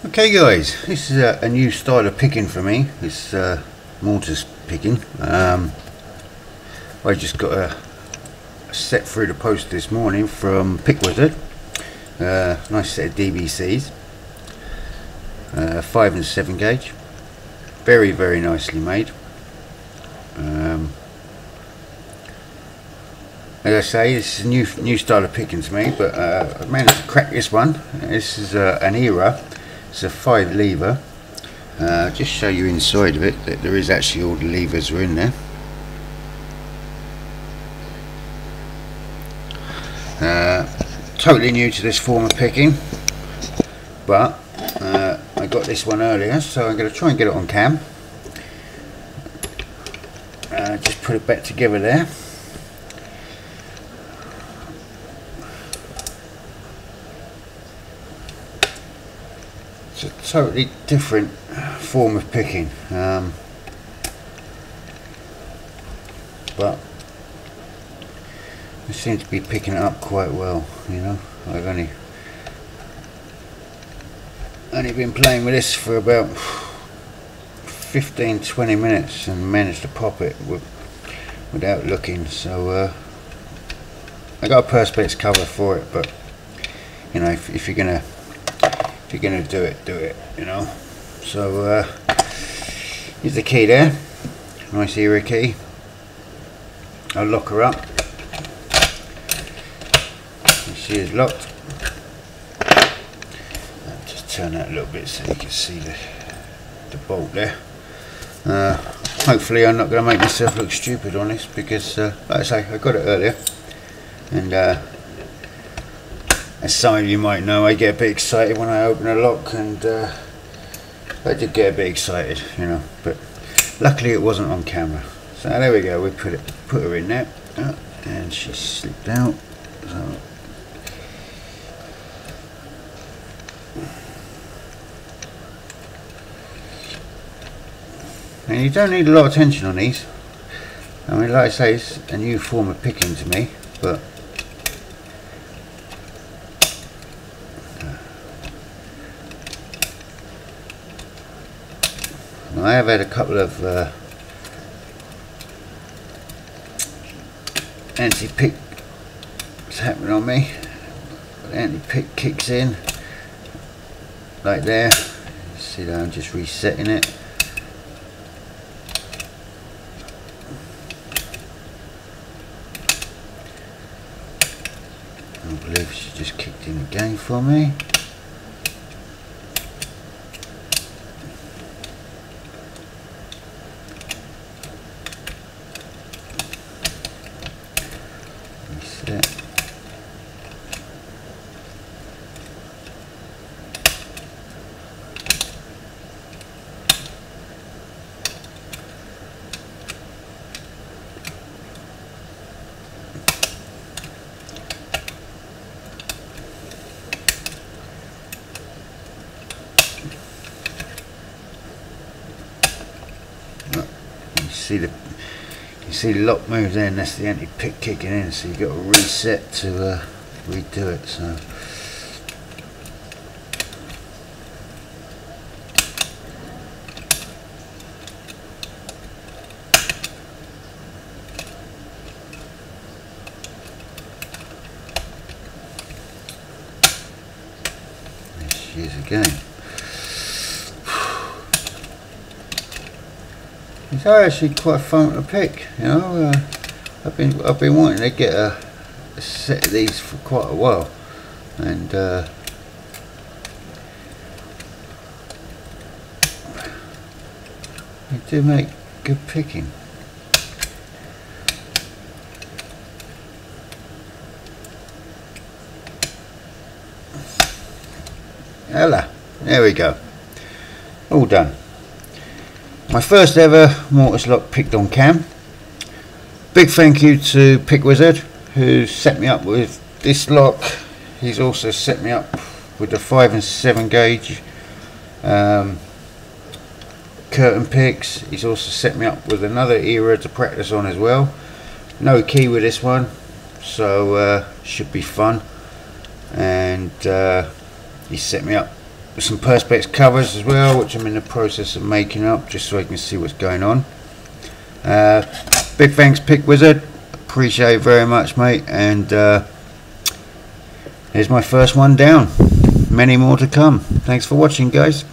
Okay guys, this is a new style of picking for me. It's Mortice picking. I just got a set through the post this morning from Pickwizard. Nice set of DBCs, 5 and 7 gauge, very nicely made. As I say, this is a new style of picking to me, but I managed to crack this one. This is an era. It's a 5 lever. Just show you inside of it that there is actually all the levers are in there. Totally new to this form of picking, but I got this one earlier, so I'm going to try and get it on cam. Just put it back together there. It's a totally different form of picking, but I seem to be picking it up quite well. You know, I've only been playing with this for about 15-20 minutes and managed to pop it without looking. So I got a perspex cover for it, but you know, if you're gonna do it, you know. So here's the key there, nice era key. I'll lock her up. She is locked. I'll just turn that a little bit so you can see the bolt there. Hopefully I'm not going to make myself look stupid on this, because like I say, I got it earlier, and as some of you might know, I get a bit excited when I open a lock, and I did get a bit excited, you know, but luckily it wasn't on camera. So there we go, we put her in there, and she slipped out. So and you don't need a lot of tension on these. I mean, like I say, it's a new form of picking to me, but I have had a couple of anti-picks happening on me. The anti-pick kicks in like there. See that I'm just resetting it. I believe she just kicked in again for me. Reset. You see the lock moves in, that's the anti-pick kicking in, so you've got to reset to redo it. So there she is again. It's actually quite fun to pick, you know. I've been wanting to get a set of these for quite a while, and they do make good picking. Ella, there we go, all done. My first ever Mortice lock picked on cam. Big thank you to Pickwizard, who set me up with this lock. He's also set me up with the 5 and 7 gauge curtain picks. He's also set me up with another era to practice on as well. No key with this one, so should be fun. And he set me up some perspex covers as well, which I'm in the process of making up, just so I can see what's going on. Big thanks, Pickwizard. Appreciate it very much, mate. And here's my first one down. Many more to come. Thanks for watching, guys.